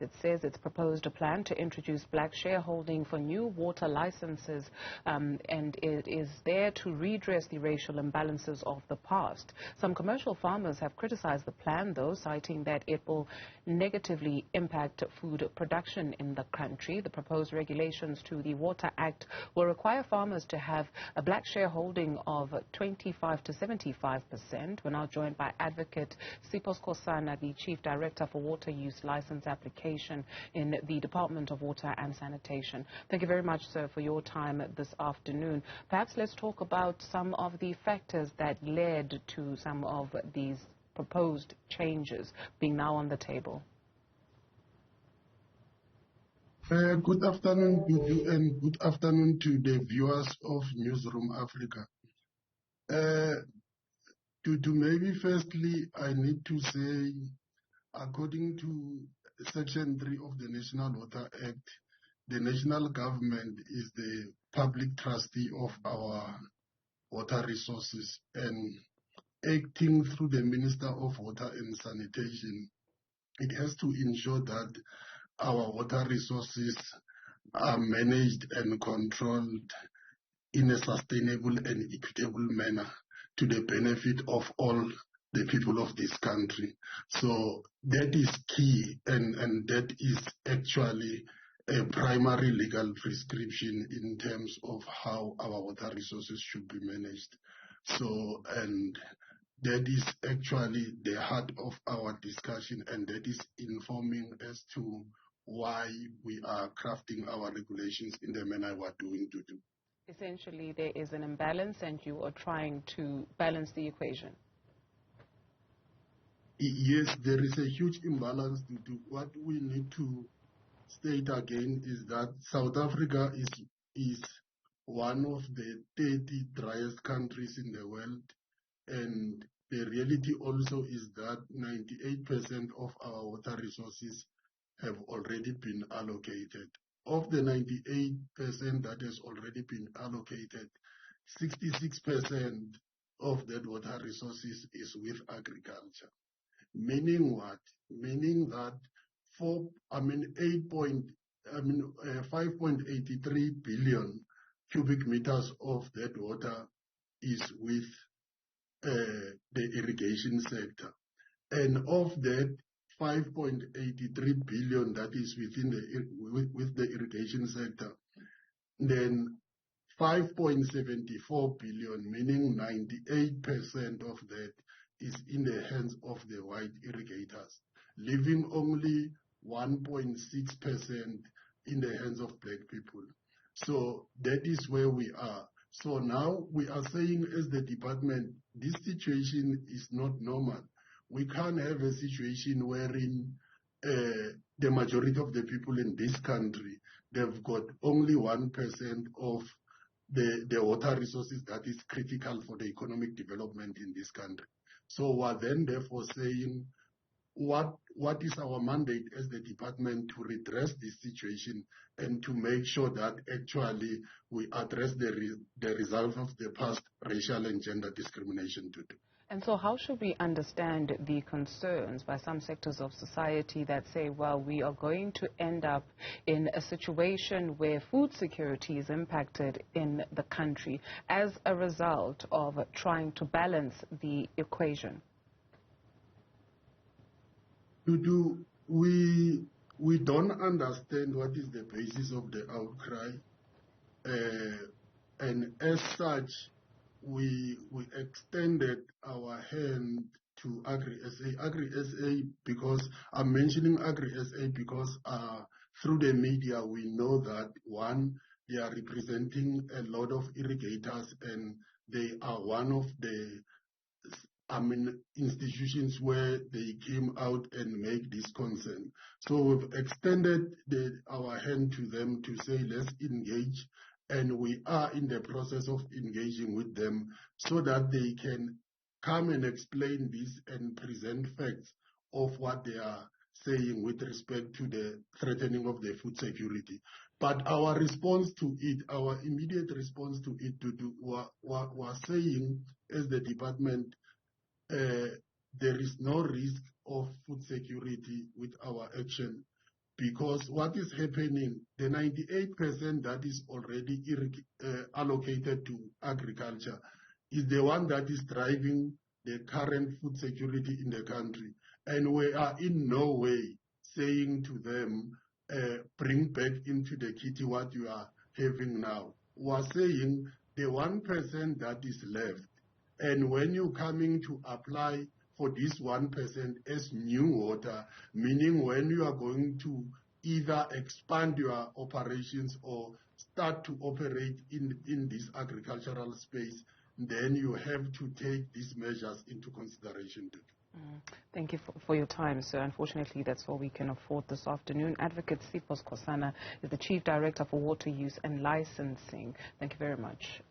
It says it's proposed a plan to introduce black shareholding for new water licenses, and it is there to redress the racial imbalances of the past. Some commercial farmers have criticized the plan, though, citing that it will negatively impact food production in the country. The proposed regulations to the Water Act will require farmers to have a black shareholding of 25 to 75%. We're now joined by Advocate Sipos Kosana, the Chief Director for Water Use License Application in the Department of Water and Sanitation. Thank you very much, sir, for your time this afternoon. Perhaps let's talk about some of the factors that led to some of these proposed changes being now on the table. Good afternoon to you and good afternoon to the viewers of Newzroom Afrika. To maybe firstly, I need to say, according to Section 3 of the National Water Act, the national government is the public trustee of our water resources, and acting through the Minister of Water and Sanitation, it has to ensure that our water resources are managed and controlled in a sustainable and equitable manner to the benefit of all the people of this country. So that is key, and that is actually a primary legal prescription in terms of how our water resources should be managed. So, and that is actually the heart of our discussion, and that is informing as to why we are crafting our regulations in the manner we are doing today. Essentially, there is an imbalance, and you are trying to balance the equation. Yes, there is a huge imbalance to do. What we need to state again is that South Africa is one of the 30 driest countries in the world, and the reality also is that 98% of our water resources have already been allocated. Of the 98% that has already been allocated, 66% of that water resources is with agriculture. Meaning what? Meaning that 5.83 billion cubic meters of that water is with the irrigation sector. And of that 5.83 billion that is within with the irrigation sector, then 5.74 billion, meaning 98% of that, is in the hands of the white irrigators, leaving only 1.6% in the hands of black people. So that is where we are. So now we are saying as the department, this situation is not normal. We can't have a situation wherein the majority of the people in this country, they've got only 1% of the water resources that is critical for the economic development in this country. So we're then therefore saying, what is our mandate as the department to redress this situation and to make sure that actually we address the results of the past racial and gender discrimination today. And so how should we understand the concerns by some sectors of society that say, well, we are going to end up in a situation where food security is impacted in the country as a result of trying to balance the equation? We don't understand what is the basis of the outcry, and as such, we extended our hand to Agri-SA. Agri-SA, because I'm mentioning Agri-SA because through the media we know that, one, they are representing a lot of irrigators, and they are one of the institutions where they came out and make this concern. So we've extended our hand to them to say, let's engage, and we are in the process of engaging with them so that they can come and explain this and present facts of what they are saying with respect to the threatening of the food security. But our response to it, our immediate response to it, we're saying as the department, there is no risk of food security with our action, because what is happening, the 98% that is already allocated to agriculture is the one that is driving the current food security in the country. And we are in no way saying to them, bring back into the kitty what you are having now. We are saying the 1% that is left, and when you're coming to apply for this 1% as new water, meaning when you are going to either expand your operations or start to operate in this agricultural space, then you have to take these measures into consideration too. Thank you for your time, sir. Unfortunately, that's all we can afford this afternoon. Advocate Sipho Skhosana is the Chief Director for Water Use and Licensing. Thank you very much.